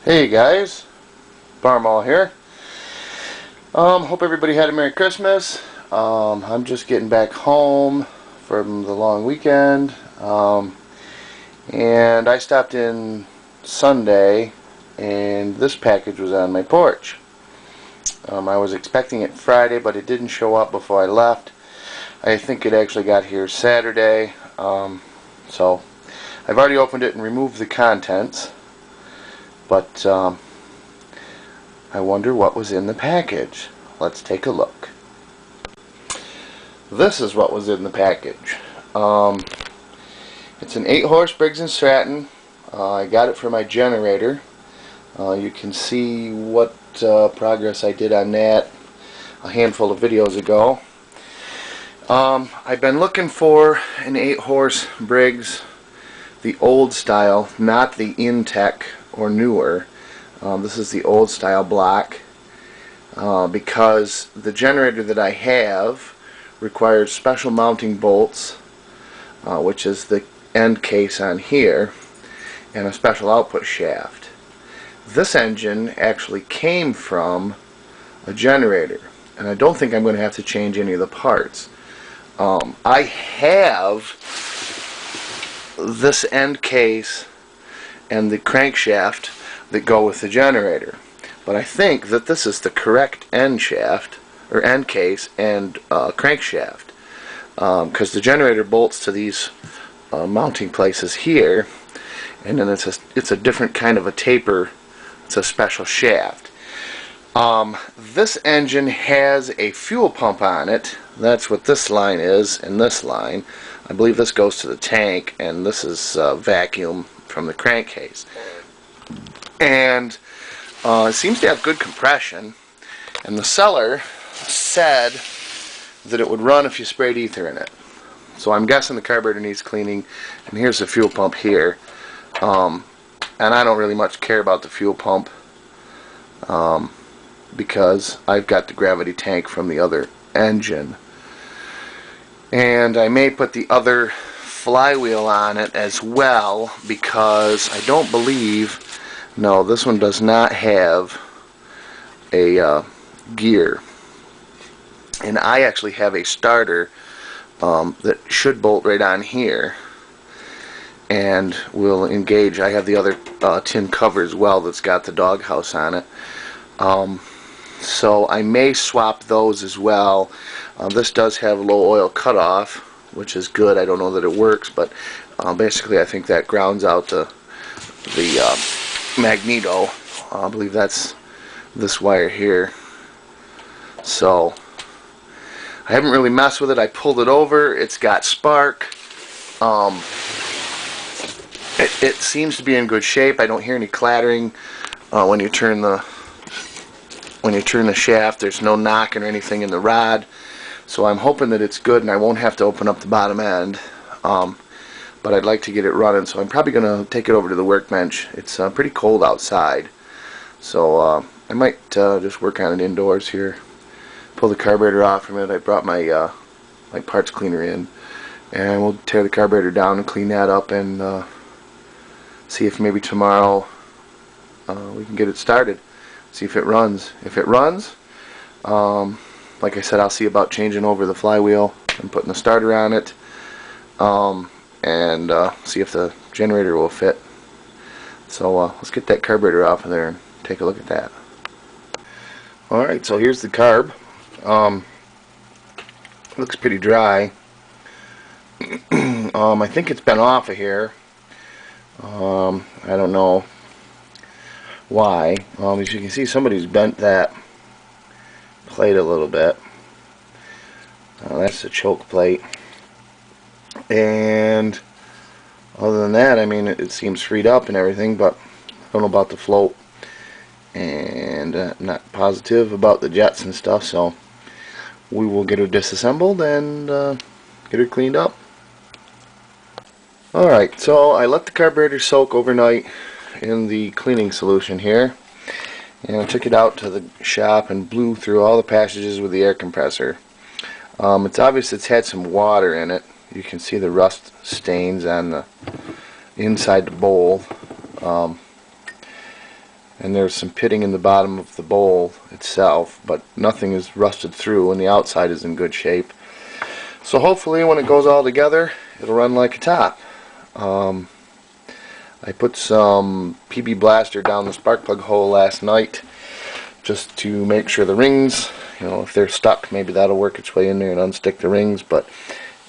Hey guys, Barmall here. Hope everybody had a Merry Christmas. I'm just getting back home from the long weekend, and I stopped in Sunday, and this package was on my porch. I was expecting it Friday, but it didn't show up before I left. I think it actually got here Saturday, so I've already opened it and removed the contents. But I wonder what was in the package. Let's take a look. This is what was in the package. It's an 8-horse Briggs & Stratton. I got it for my generator. You can see what progress I did on that a handful of videos ago. I've been looking for an 8-horse Briggs, the old style, not the Intech or newer. This is the old style block because the generator that I have requires special mounting bolts, which is the end case on here, and a special output shaft. This engine actually came from a generator, and I don't think I'm going to have to change any of the parts. I have this end case and the crankshaft that go with the generator, but I think that this is the correct end shaft or end case and crankshaft, because the generator bolts to these mounting places here, and then it's a different kind of a taper. It's a special shaft. This engine has a fuel pump on it. That's what this line is, and this line. I believe this goes to the tank, and this is vacuum from the crankcase. And it seems to have good compression, and the seller said that it would run if you sprayed ether in it. So I'm guessing the carburetor needs cleaning, and here's the fuel pump here. And I don't really much care about the fuel pump because I've got the gravity tank from the other engine. And I may put the other flywheel on it as well, because I don't believe, no, this one does not have a gear, and I actually have a starter that should bolt right on here and will engage. I have the other tin cover as well that's got the doghouse on it, so I may swap those as well. This does have low oil cutoff, which is good. I don't know that it works, but basically I think that grounds out the magneto. I believe that's this wire here. So I haven't really messed with it. I pulled it over. It's got spark. It seems to be in good shape. I don't hear any clattering when you turn the shaft. There's no knocking or anything in the rod. So I'm hoping that it's good and I won't have to open up the bottom end. But I'd like to get it running, so I'm probably going to take it over to the workbench. It's pretty cold outside, so I might just work on it indoors here. Pull the carburetor off from it. I brought my my parts cleaner in, and we'll tear the carburetor down and clean that up, and see if maybe tomorrow we can get it started. See if it runs. If it runs, like I said, I'll see about changing over the flywheel and putting the starter on it, and see if the generator will fit. So let's get that carburetor off of there and take a look at that. Alright, so here's the carb. Looks pretty dry. I think it's been off of here. I don't know why. As you can see, somebody's bent that plate a little bit. That's the choke plate, and other than that, I mean, it seems freed up and everything, but I don't know about the float, and not positive about the jets and stuff, so we will get her disassembled and get her cleaned up. Alright, so I let the carburetor soak overnight in the cleaning solution here, and I took it out to the shop and blew through all the passages with the air compressor. It's obvious it's had some water in it. You can see the rust stains on the inside the bowl. and there's some pitting in the bottom of the bowl itself, but nothing is rusted through, and the outside is in good shape. So hopefully when it goes all together, it'll run like a top. I put some PB Blaster down the spark plug hole last night just to make sure the rings, if they're stuck, maybe that'll work its way in there and unstick the rings, but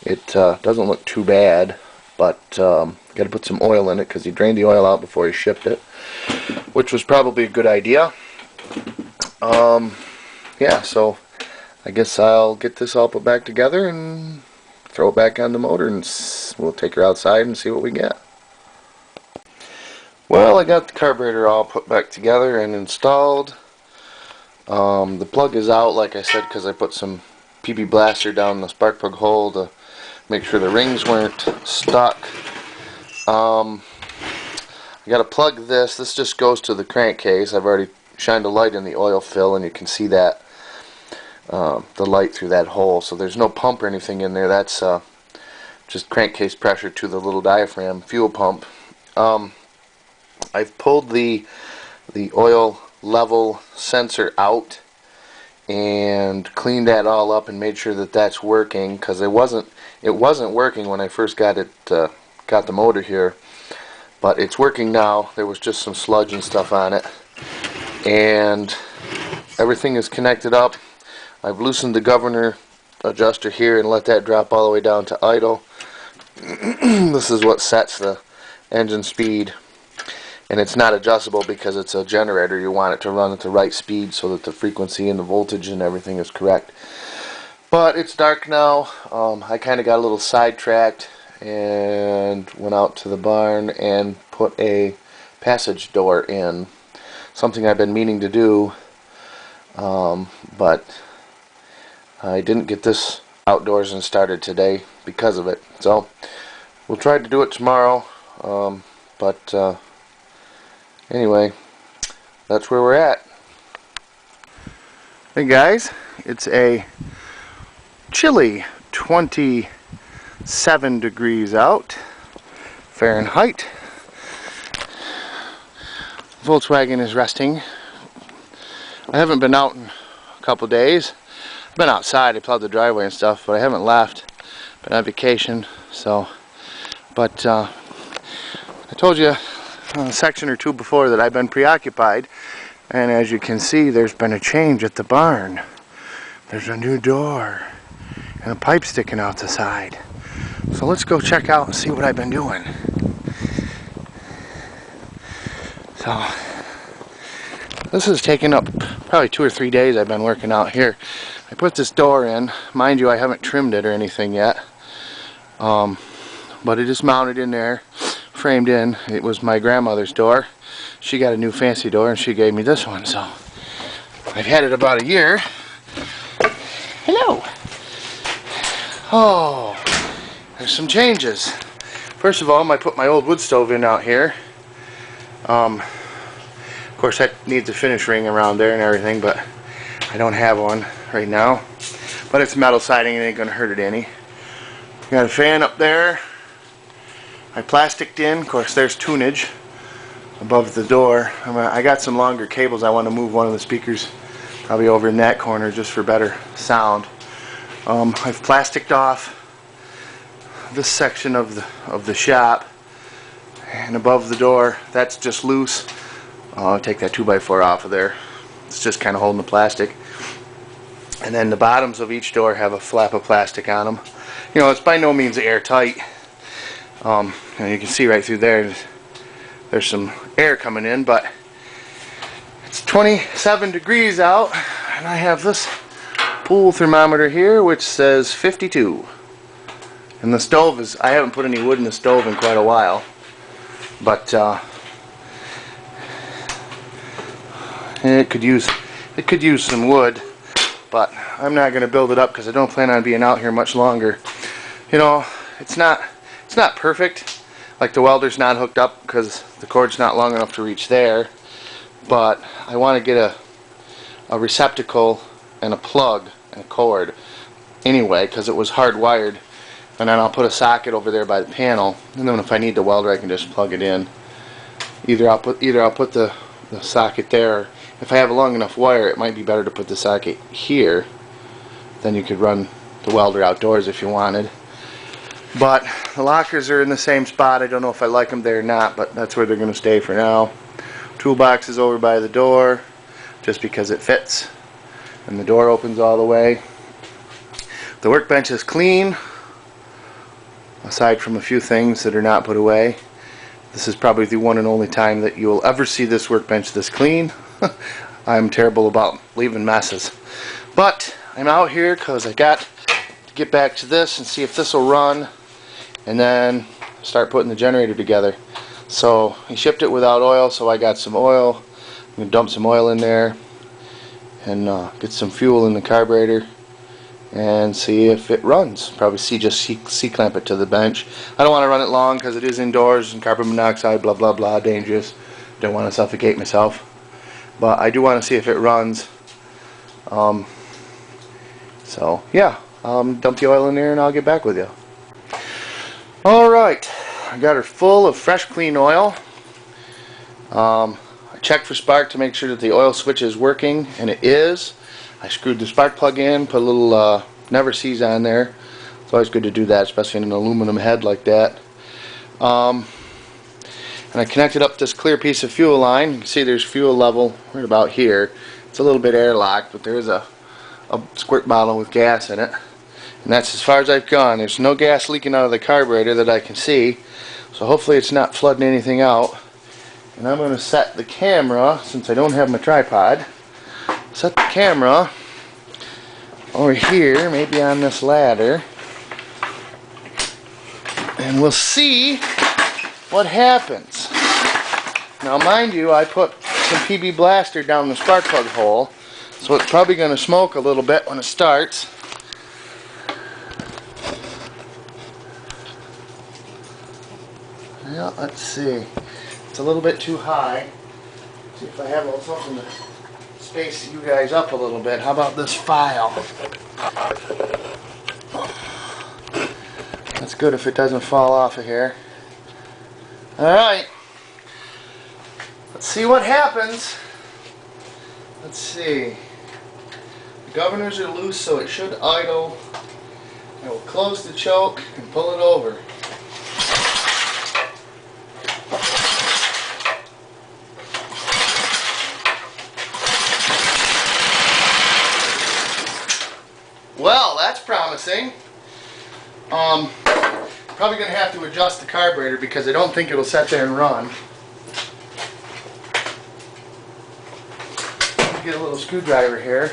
it doesn't look too bad. But got to put some oil in it because he drained the oil out before he shipped it, which was probably a good idea. Yeah, so I guess I'll get this all put back together and throw it back on the motor, and we'll take her outside and see what we get. Well, I got the carburetor all put back together and installed. The plug is out, like I said, because I put some PB Blaster down the spark plug hole to make sure the rings weren't stuck. I got to plug this. This just goes to the crankcase. I've already shined a light in the oil fill, and you can see that the light through that hole. So there's no pump or anything in there. That's just crankcase pressure to the little diaphragm fuel pump. I've pulled the oil level sensor out and cleaned that all up and made sure that that's working, because it wasn't working when I first got the motor here, but it's working now. There was just some sludge and stuff on it, and everything is connected up. I've loosened the governor adjuster here and let that drop all the way down to idle. This is what sets the engine speed, and it's not adjustable because it's a generator. You want it to run at the right speed so that the frequency and the voltage and everything is correct. But it's dark now. I kind of got a little sidetracked and went out to the barn and put a passage door in. Something I've been meaning to do, but I didn't get this outdoors and started today because of it. So we'll try to do it tomorrow, but anyway, that's where we're at. Hey guys, it's a chilly 27 degrees out Fahrenheit. Volkswagen is resting. I haven't been out in a couple days. I've been outside, I plowed the driveway and stuff, but I haven't left. Been on vacation, so. But I told you a section or two before that I've been preoccupied, and as you can see, there's been a change at the barn. There's a new door and a pipe sticking out the side. So let's go check out and see what I've been doing. So this has taken up probably 2 or 3 days I've been working out here. I put this door in. Mind you, I haven't trimmed it or anything yet, but it is mounted in there, framed in. It was my grandmother's door. She got a new fancy door and she gave me this one, so I've had it about a year. Hello. Oh, there's some changes. First of all, I put my old wood stove in out here. Of course that needs a finish ring around there and everything, but I don't have one right now. But it's metal siding, it ain't gonna hurt it any. Got a fan up there. I plasticed in. Of course there's tunage above the door. I got some longer cables. I want to move one of the speakers probably over in that corner just for better sound. I've plasticed off this section of the shop, and above the door that's just loose. I'll take that 2x4 off of there. It's just kind of holding the plastic. And then the bottoms of each door have a flap of plastic on them. It's by no means airtight. And you can see right through there, there's some air coming in, but it's 27 degrees out, and I have this pool thermometer here which says 52. And the stove is, I haven't put any wood in the stove in quite a while, but it could use some wood, but I'm not going to build it up because I don't plan on being out here much longer. It's not perfect. Like, the welder's not hooked up because the cord's not long enough to reach there, but I want to get a receptacle and a plug and a cord anyway, because it was hardwired, and then I'll put a socket over there by the panel, and then if I need the welder I can just plug it in. Either I'll put the the socket there. If I have a long enough wire, it might be better to put the socket here. Then you could run the welder outdoors if you wanted. But the lockers are in the same spot. I don't know if I like them there or not, but that's where they're going to stay for now. Toolbox is over by the door, just because it fits, and the door opens all the way. The workbench is clean, aside from a few things that are not put away. This is probably the one and only time that you'll ever see this workbench this clean. I'm terrible about leaving messes. But I'm out here because I got to get back to this and see if this will run, and then start putting the generator together. So he shipped it without oil, so I got some oil. I'm going to dump some oil in there and get some fuel in the carburetor and see if it runs. Probably just C-clamp it to the bench. I don't want to run it long because it is indoors and carbon monoxide, blah blah blah, dangerous. Don't want to suffocate myself. But I do want to see if it runs. So yeah, dump the oil in there and I'll get back with you. Alright, I got her full of fresh clean oil. I checked for spark to make sure that the oil switch is working, and it is. I screwed the spark plug in, put a little never seize on there. It's always good to do that, especially in an aluminum head like that. And I connected up this clear piece of fuel line. You can see there's fuel level right about here. It's a little bit airlocked, but there is a squirt bottle with gas in it. And that's as far as I've gone. There's no gas leaking out of the carburetor that I can see, so hopefully it's not flooding anything out. And I'm going to set the camera, since I don't have my tripod, set the camera over here, maybe on this ladder, and we'll see what happens. Now mind you, I put some PB Blaster down the spark plug hole, so it's probably going to smoke a little bit when it starts. Yeah, let's see. It's a little bit too high. See if I have a little something to space you guys up a little bit. How about this file? That's good if it doesn't fall off of here. Alright. Let's see what happens. Let's see. The governors are loose, so it should idle. I will close the choke and pull it over. Well, that's promising. Probably going to have to adjust the carburetor because I don't think it'll sit there and run. Get a little screwdriver here.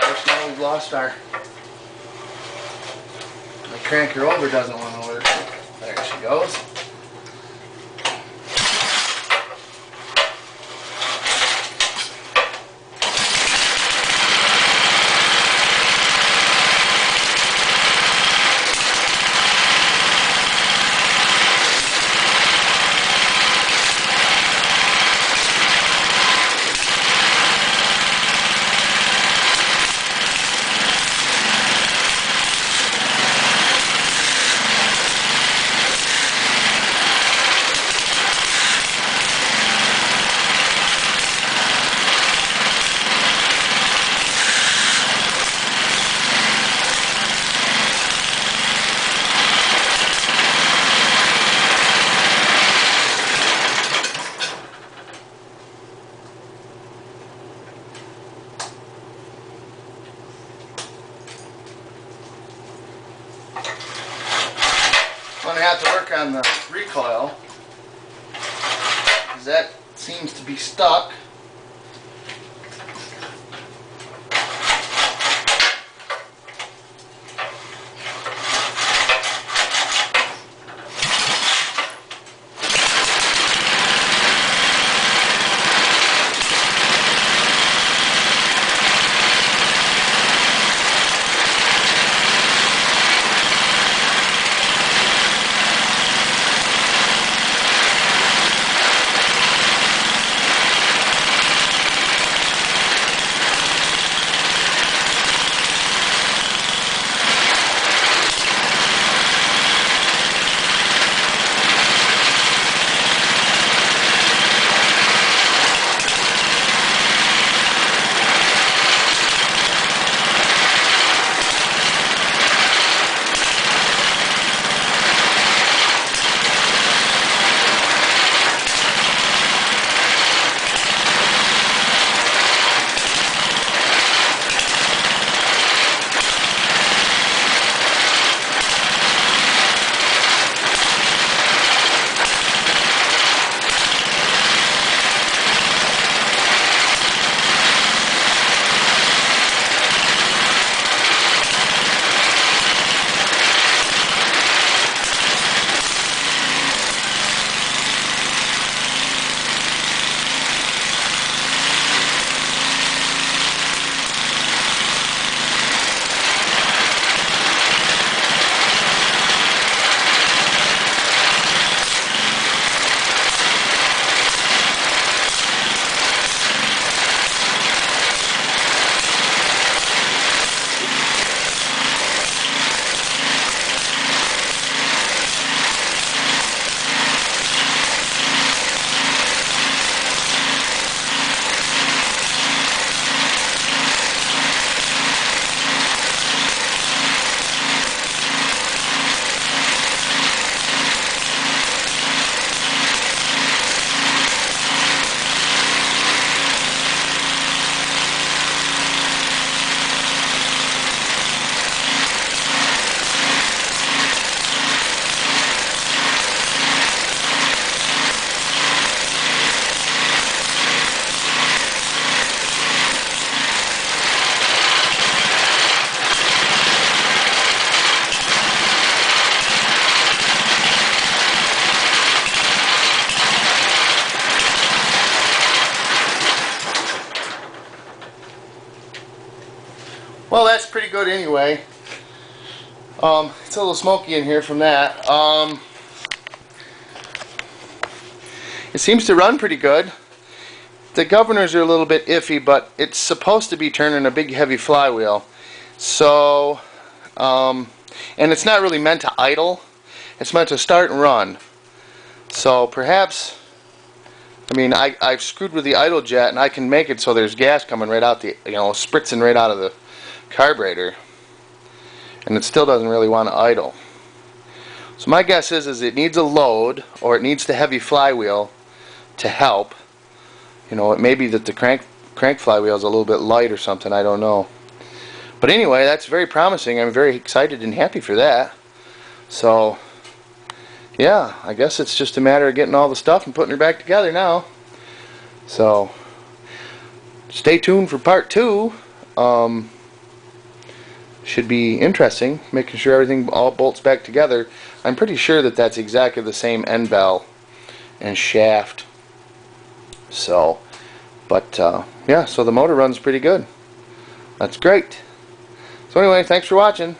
First, now we've lost our cranker over doesn't want to work. There she goes. I'm going to have to work on the recoil because that seems to be stuck. pretty good anyway. It's a little smoky in here from that. It seems to run pretty good. The governors are a little bit iffy, but it's supposed to be turning a big heavy flywheel. So, and it's not really meant to idle. It's meant to start and run. So perhaps, I mean, I've screwed with the idle jet, and I can make it so there's gas coming right out the, spritzing right out of the carburetor. And it still doesn't really want to idle. So my guess is it needs a load, or it needs the heavy flywheel to help. It may be that the crank flywheel is a little bit light or something, I don't know. But anyway, that's very promising. I'm very excited and happy for that. So, yeah, I guess it's just a matter of getting all the stuff and putting her back together now. So, stay tuned for part 2. Should be interesting, making sure everything all bolts back together. I'm pretty sure that that's exactly the same end bell and shaft. So, but yeah, so the motor runs pretty good. That's great. So anyway, thanks for watching.